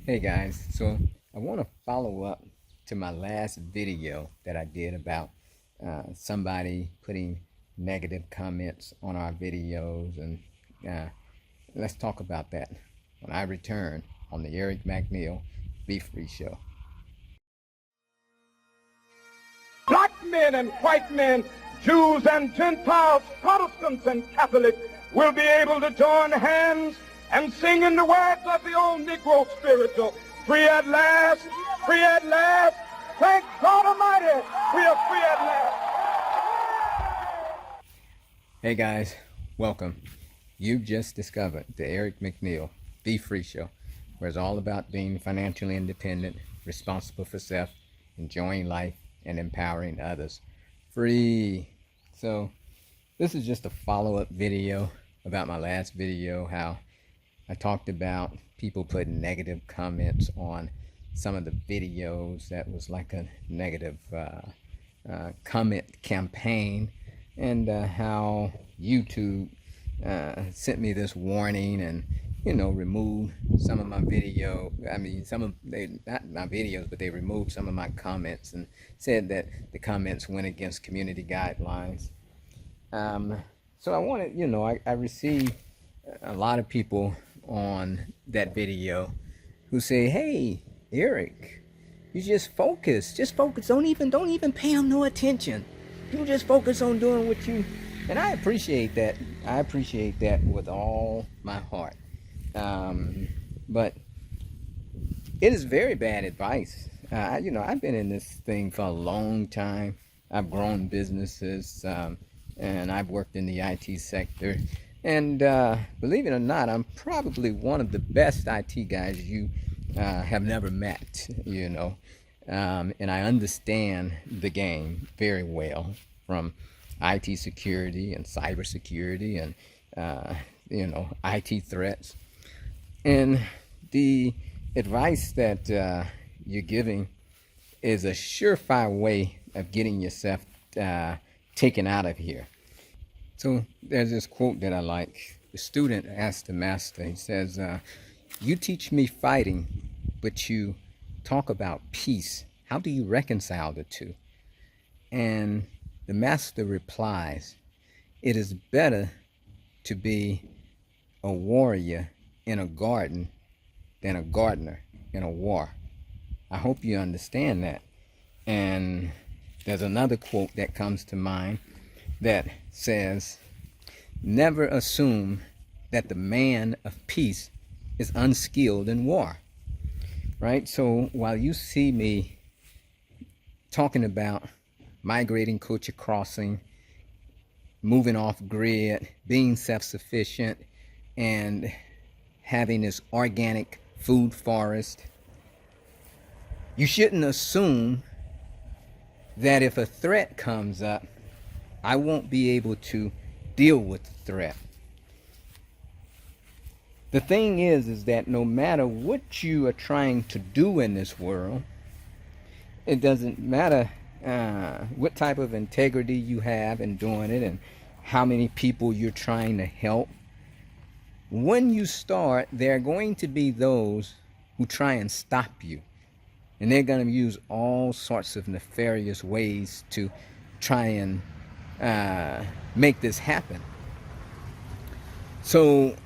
Hey guys, so I want to follow up to my last video that I did about somebody putting negative comments on our videos, and uh, let's talk about that when I return on the Eric McNeal Be Free Show. Black men and white men, Jews and Gentiles, Protestants and Catholics will be able to join hands and sing in the words of the old Negro spiritual, free at last, free at last. Thank God Almighty, we are free at last. Hey guys, welcome. You've just discovered the Eric McNeal Be Free Show, where it's all about being financially independent, responsible for self, enjoying life, and empowering others. Free. So this is just a follow-up video about my last video, how I talked about people putting negative comments on some of the videos. That was like a negative comment campaign, and how YouTube sent me this warning and removed some of my video. I mean, not my videos, but they removed some of my comments and said that the comments went against community guidelines. So I wanted, I received a lot of people on that video who say, "Hey, Eric, you just focus. Don't even pay them no attention. You just focus on doing what you." And I appreciate that. I appreciate that with all my heart. But it is very bad advice. I've been in this thing for a long time. I've grown businesses, and I've worked in the IT sector. And believe it or not, I'm probably one of the best IT guys you have never met, and I understand the game very well, from IT security and cyber security and, IT threats. And the advice that you're giving is a surefire way of getting yourself taken out of here. So there's this quote that I like. The student asked the master, he says, "You teach me fighting, but you talk about peace. How do you reconcile the two?" And the master replies, "It is better to be a warrior in a garden than a gardener in a war." I hope you understand that. And there's another quote that comes to mind that says, "Never assume that the man of peace is unskilled in war." Right? So while you see me talking about migrating, culture crossing, moving off grid, being self-sufficient, and having this organic food forest, you shouldn't assume that if a threat comes up, I won't be able to deal with the threat. The thing is that no matter what you are trying to do in this world, it doesn't matter what type of integrity you have in doing it and how many people you're trying to help. When you start, there are going to be those who try and stop you. And they're going to use all sorts of nefarious ways to try and make this happen. So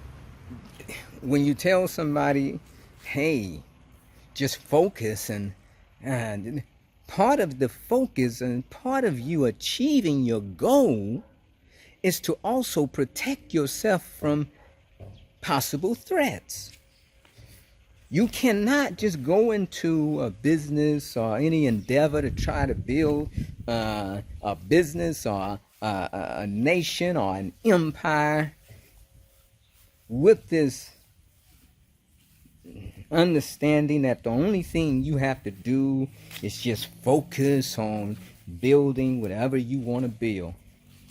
when you tell somebody, "Hey, just focus," and part of the focus and part of you achieving your goal is to also protect yourself from possible threats. You cannot just go into a business or any endeavor to try to build a business or a nation or an empire with this understanding that the only thing you have to do is just focus on building whatever you want to build.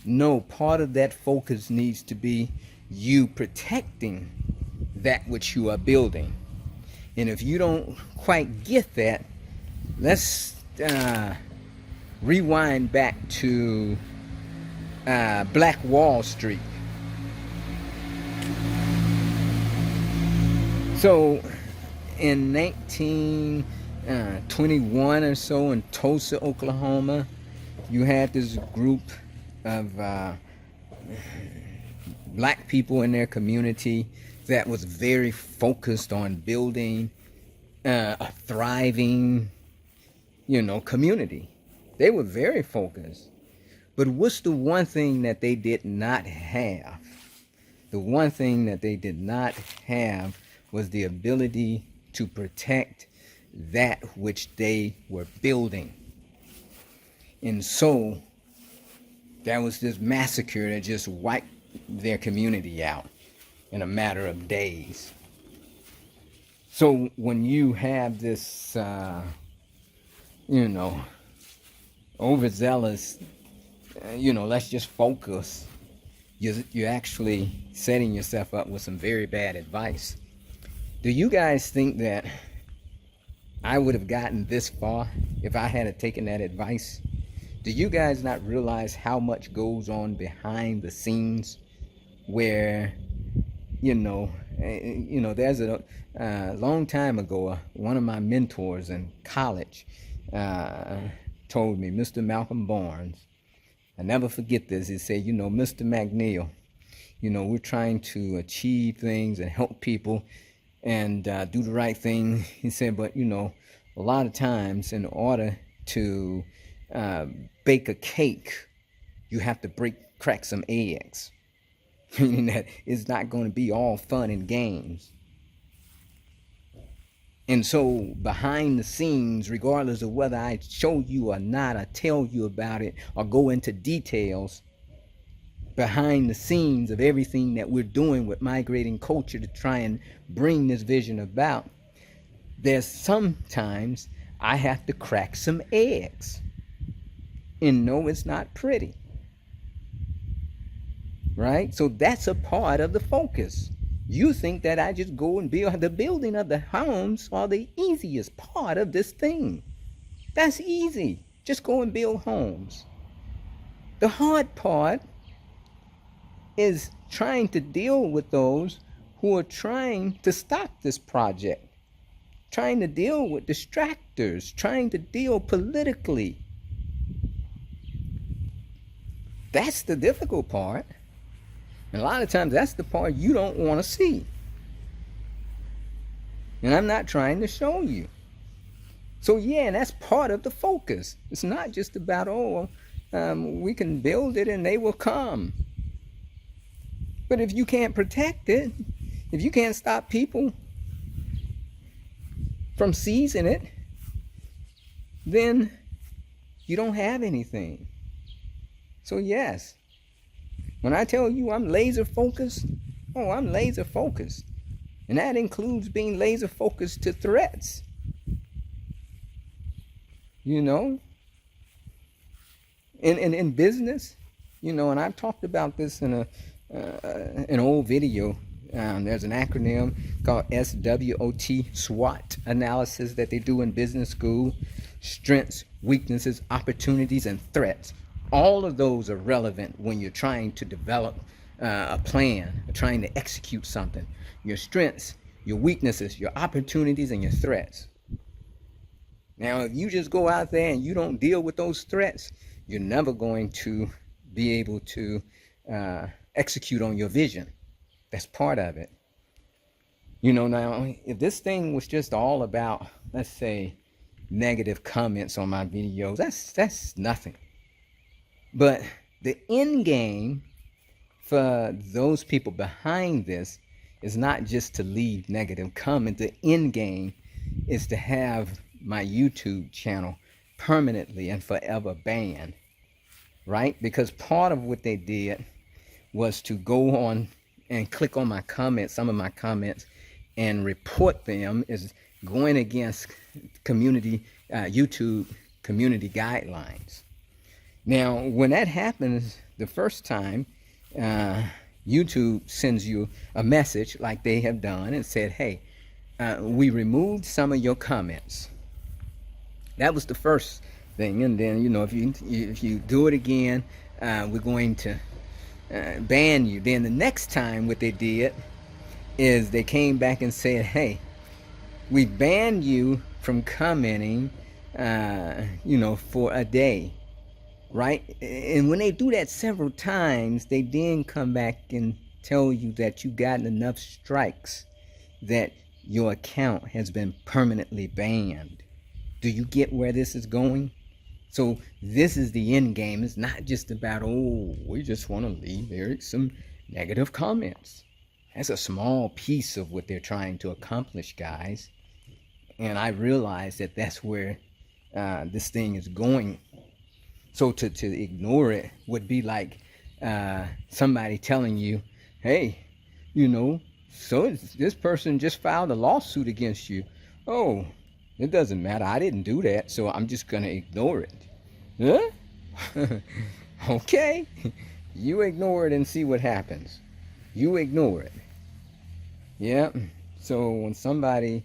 No, part of that focus needs to be you protecting that which you are building. And if you don't quite get that, let's rewind back to Black Wall Street. So in 1921 or so in Tulsa, Oklahoma, you had this group of black people in their community that was very focused on building a thriving, community. They were very focused. But what's the one thing that they did not have? The one thing that they did not have was the ability to protect that which they were building. And so there was this massacre that just wiped their community out in a matter of days. So when you have this, overzealous, let's just focus, you're actually setting yourself up with some very bad advice. Do you guys think that I would have gotten this far if I had taken that advice? Do you guys not realize how much goes on behind the scenes where, there's a long time ago, one of my mentors in college told me, Mr. Malcolm Barnes, I never forget this. He said, Mr. McNeal, we're trying to achieve things and help people and do the right thing. He said, but, a lot of times in order to bake a cake, you have to crack some eggs. Meaning that it's not going to be all fun and games. And so behind the scenes, regardless of whether I show you or not, I tell you about it or go into details, behind the scenes of everything that we're doing with migrating culture to try and bring this vision about, there's sometimes I have to crack some eggs. And no, it's not pretty. Right? So that's a part of the focus. You think that I just go and build the building of the homes are the easiest part of this thing. That's easy. Just go and build homes. The hard part is trying to deal with those who are trying to stop this project, trying to deal with distractors, trying to deal politically. That's the difficult part. And a lot of times that's the part you don't want to see. And I'm not trying to show you. So yeah, that's part of the focus. It's not just about, we can build it and they will come. But if you can't protect it, if you can't stop people from seizing it, then you don't have anything. So yes, when I tell you I'm laser focused, I'm laser focused. And that includes being laser focused to threats. In business, and I've talked about this in an old video. There's an acronym called SWOT, SWOT analysis that they do in business school. Strengths, weaknesses, opportunities, and threats. All of those are relevant when you're trying to develop a plan, or trying to execute something. Your strengths, your weaknesses, your opportunities, and your threats. Now, if you just go out there and you don't deal with those threats, you're never going to be able to execute on your vision. That's part of it. Now, if this thing was just all about, let's say, negative comments on my videos, that's nothing. But the end game for those people behind this is not just to leave negative comments. The end game is to have my YouTube channel permanently and forever banned, right? Because part of what they did was to go on and click on my comments, some of my comments, and report them is going against YouTube community guidelines. Now, when that happens the first time, YouTube sends you a message like they have done and said, hey, we removed some of your comments. That was the first thing. And then, if you do it again, we're going to ban you. Then the next time what they did is they came back and said, hey, We banned you from commenting, for a day, right? And when they do that several times, they then come back and tell you that you gotten enough strikes that your account has been permanently banned. Do you get where this is going? So this is the end game. It's not just about, oh, we just want to leave Eric some negative comments. That's a small piece of what they're trying to accomplish, guys. And I realize that that's where this thing is going. So to ignore it would be like somebody telling you, hey, so this person just filed a lawsuit against you. Oh, it doesn't matter. I didn't do that, so I'm just going to ignore it. Huh? Okay. You ignore it and see what happens. You ignore it. Yeah. So when somebody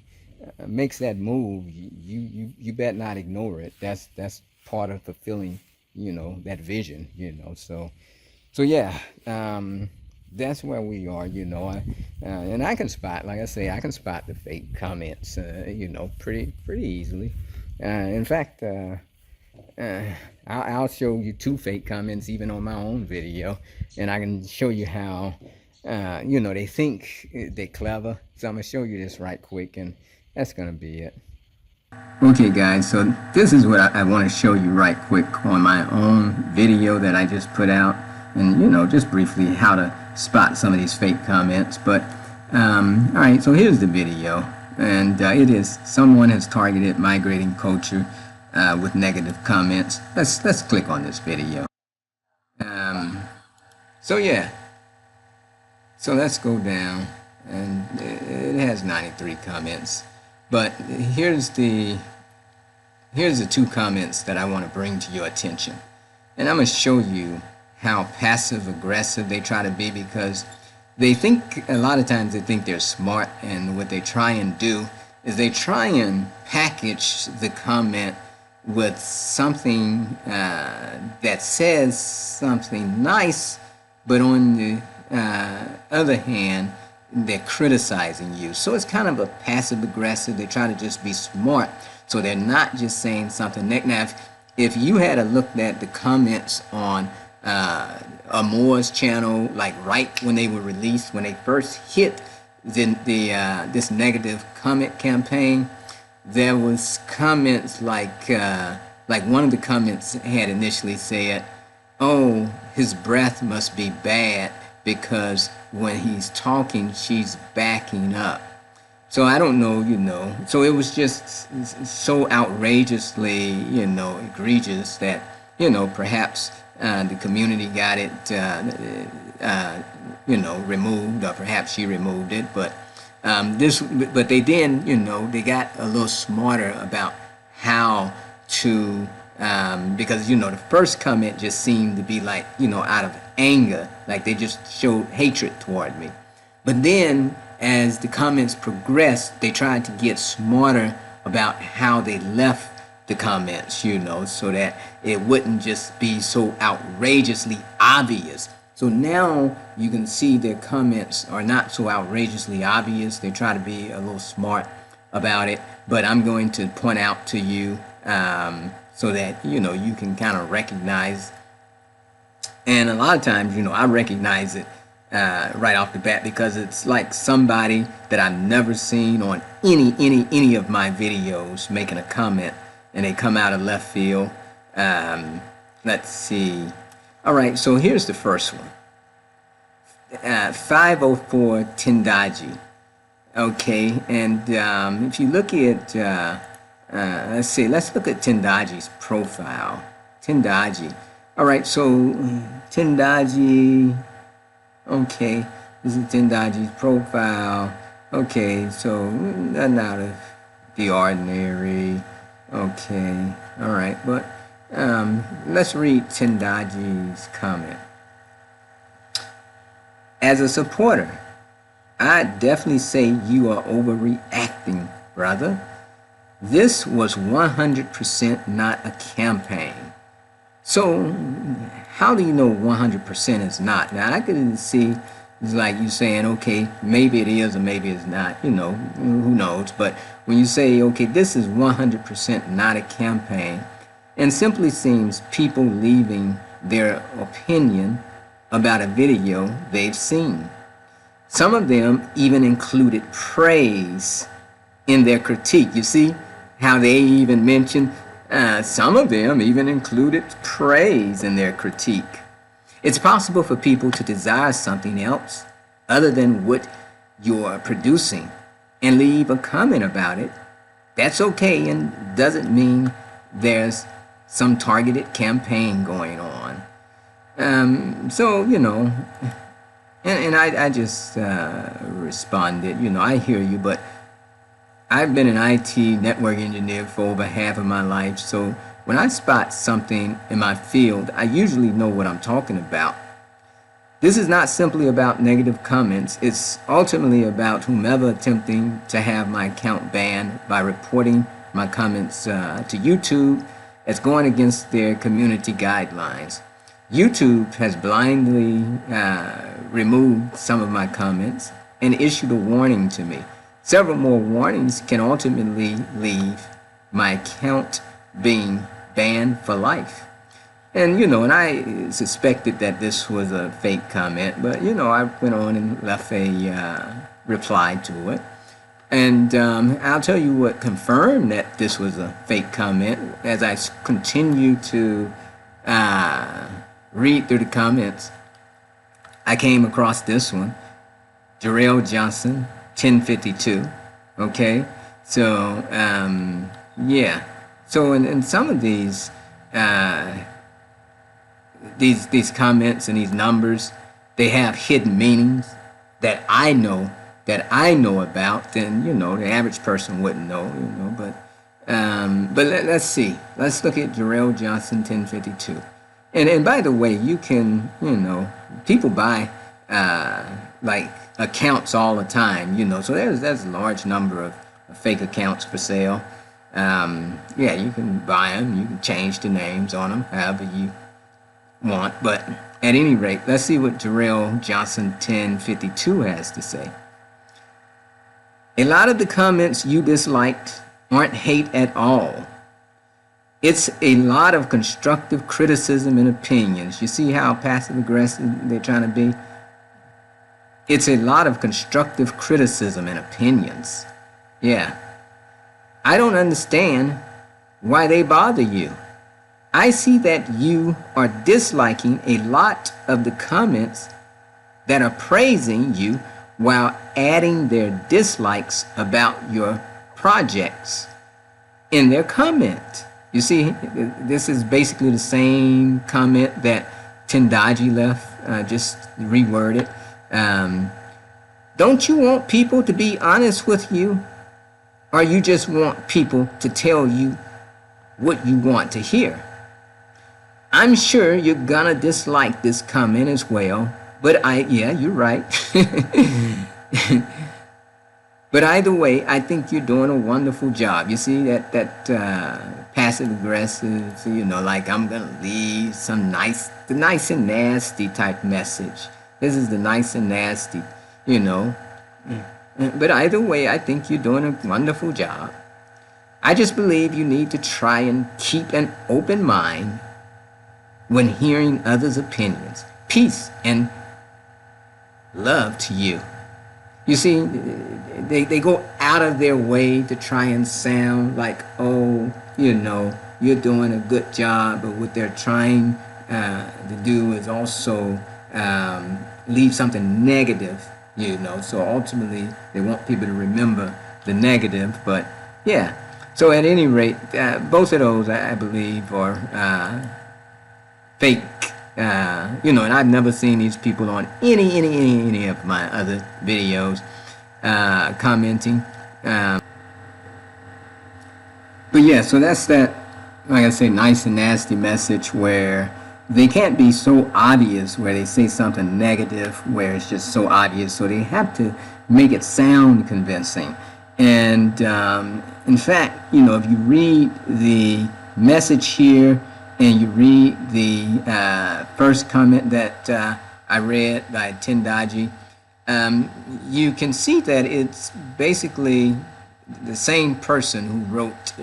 makes that move, you better not ignore it. That's part of fulfilling, that vision. So yeah. That's where we are, and I can spot, like I say, I can spot the fake comments, pretty easily. In fact, I'll show you 2 fake comments even on my own video, and I can show you how, they think they're clever. So I'm gonna show you this right quick, and that's gonna be it. Okay, guys, so this is what I want to show you right quick on my own video that I just put out, and just briefly how to spot some of these fake comments. But alright, so here's the video, and it is someone has targeted migrating culture with negative comments. Let's click on this video. So yeah, so let's go down, and it has 93 comments, but here's the 2 comments that I want to bring to your attention, and I'm going to show you how passive aggressive they try to be, because they think, a lot of times they think they're smart, and what they try and do is they try and package the comment with something that says something nice, but on the other hand, they're criticizing you. So it's kind of a passive aggressive. They try to just be smart, so they're not just saying something negative. Now, if you had a look at the comments on Moore's channel, like right when they were released, when they first hit this negative comment campaign, there was comments like one of the comments had initially said, oh, his breath must be bad because when he's talking, she's backing up. So I don't know, so it was just so outrageously, egregious that, perhaps the community got it, removed, or perhaps she removed it. But but they then, they got a little smarter about how to, because the first comment just seemed to be like, out of anger, like they just showed hatred toward me. But then, as the comments progressed, they tried to get smarter about how they left the comments, so that it wouldn't just be so outrageously obvious. So now you can see their comments are not so outrageously obvious. They try to be a little smart about it, but I'm going to point out to you so that you can kind of recognize. And a lot of times, I recognize it right off the bat, because it's like somebody that I've never seen on any of my videos making a comment, and they come out of left field. Let's see. All right, so here's the first one. 504 Tendaji. Okay, and if you look at, let's look at Tendaji's profile. Tendaji. All right, so Tendaji. Okay, this is Tendaji's profile. Okay, so nothing out of the ordinary. Okay, all right, but let's read Tendaji's comment. As a supporter, I definitely say you are overreacting, brother. This was 100% not a campaign. So how do you know 100% is not? Now, I could see it's like you saying, okay, maybe it is or maybe it's not, who knows. But when you say, okay, this is 100% not a campaign, and simply seems people leaving their opinion about a video they've seen. Some of them even included praise in their critique. You see how they even mentioned, some of them even included praise in their critique. It's possible for people to desire something else other than what you're producing and leave a comment about it. That's okay and doesn't mean there's some targeted campaign going on. So, you know, and I just responded, you know, I hear you, but I've been an IT network engineer for over half of my life, so when I spot something in my field, I usually know what I'm talking about. This is not simply about negative comments. It's ultimately about whomever attempting to have my account banned by reporting my comments to YouTube as going against their community guidelines. YouTube has blindly removed some of my comments and issued a warning to me. Several more warnings can ultimately leave my account being banned for life. And, you know, and I suspected that this was a fake comment, but, you know, I went on and left a reply to it. And I'll tell you what confirmed that this was a fake comment. As I continue to read through the comments, I came across this one, Jarrell Johnson, 1052. Okay, so yeah. So in some of these comments and these numbers, they have hidden meanings that I know about. Then, you know, the average person wouldn't know. You know, but let's see. Let's look at Jarrell Johnson 1052. And by the way, you can, you know, people buy like accounts all the time, you know, so there's a large number of fake accounts for sale. Yeah, you can buy them, you can change the names on them however you want, but at any rate, let's see what Jarrell Johnson 1052 has to say. A lot of the comments you disliked aren't hate at all. It's a lot of constructive criticism and opinions. You see how passive aggressive they're trying to be? It's a lot of constructive criticism and opinions. Yeah. I don't understand why they bother you. I see that you are disliking a lot of the comments that are praising you while adding their dislikes about your projects in their comment. You see, this is basically the same comment that Tendaji left, just reworded. Don't you want people to be honest with you? Or you just want people to tell you what you want to hear? I'm sure you're gonna dislike this comment as well, but yeah, you're right. But either way, I think you're doing a wonderful job. You see that passive aggressive, you know, like I'm gonna leave some the nice and nasty type message. This is the nice and nasty, you know. But either way, I think you're doing a wonderful job. I just believe you need to try and keep an open mind when hearing others' opinions. Peace and love to you. You see, they go out of their way to try and sound like, oh, you know, you're doing a good job, but what they're trying to do is also leave something negative, you know. So ultimately, they want people to remember the negative. But yeah, so at any rate, both of those, I believe, are fake. You know, and I've never seen these people on any of my other videos commenting. But yeah, so that's that, like I say, nice and nasty message where they can't be so obvious where they say something negative where it's just so obvious, so they have to make it sound convincing. And in fact, you know, if you read the message here and you read the first comment that I read by Tendaji, you can see that it's basically the same person who wrote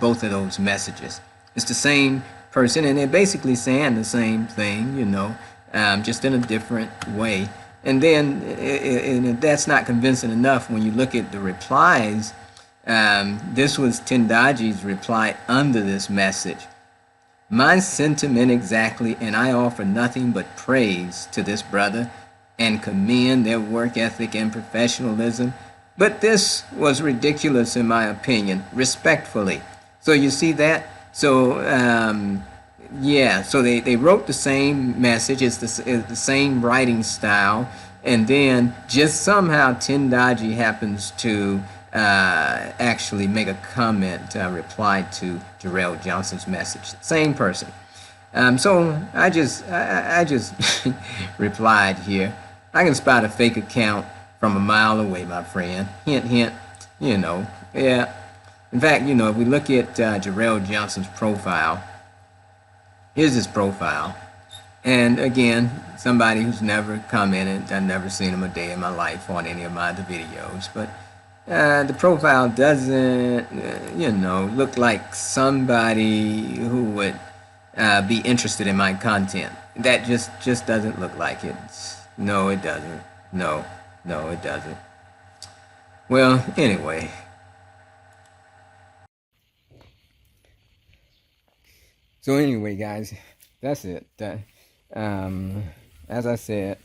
both of those messages. It's the same person, and they're basically saying the same thing, just in a different way. And then, and if that's not convincing enough, when you look at the replies, this was Tendaji's reply under this message. My sentiment exactly, and I offer nothing but praise to this brother and commend their work ethic and professionalism. But this was ridiculous in my opinion, respectfully. So you see that? So, yeah, so they wrote the same message, it's the same writing style, and then just somehow Tendaji happens to actually make a comment, reply to Jarrell Johnson's message. Same person. So I just replied here. I can spot a fake account from a mile away, my friend. Hint, hint, yeah. In fact, if we look at Jarrell Johnson's profile, here's his profile. And again, somebody who's never commented, I've never seen him a day in my life on any of my other videos, but the profile doesn't, look like somebody who would be interested in my content. That just doesn't look like it. No, it doesn't. No, it doesn't. Well, anyway. So anyway, guys, that's it. As I said,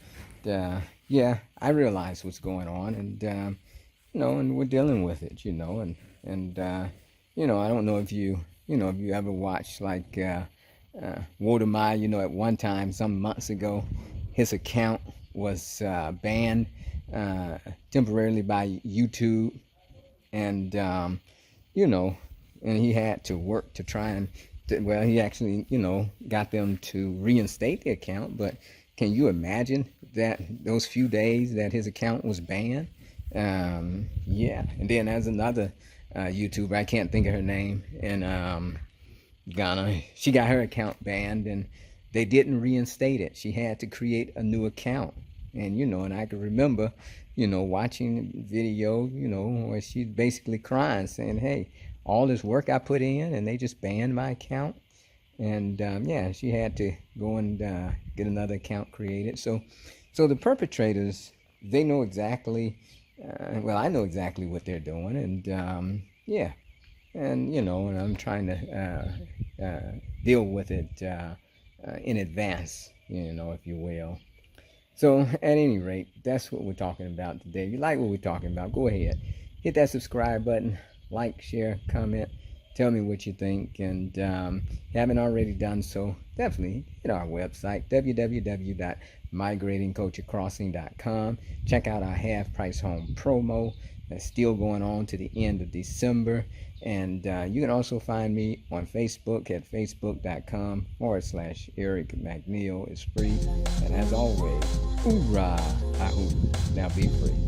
yeah, I realize what's going on, and and we're dealing with it, and I don't know if you ever watched like Ooorahhh, at one time, some months ago, his account was banned temporarily by YouTube, and and he had to work to try and he actually got them to reinstate the account. But can you imagine that those few days that his account was banned? Yeah. And then there's another YouTuber, I can't think of her name, in Ghana. She got her account banned, and they didn't reinstate it. She had to create a new account. And and I can remember watching the video where she's basically crying, saying, hey, all this work I put in and they just banned my account. And yeah, she had to go and get another account created. So the perpetrators, they know exactly, well, I know exactly what they're doing. And yeah, and and I'm trying to deal with it in advance, if you will. So at any rate, that's what we're talking about today. If you like what we're talking about, go ahead, hit that subscribe button, like, share, comment, tell me what you think. And if you haven't already done so, definitely hit our website, www.migratingculturecrossing.com. Check out our half-price home promo that's still going on to the end of December. And you can also find me on Facebook at facebook.com/Eric McNeal. It's free. And as always, Ooorahhh Uhuru. Now be free.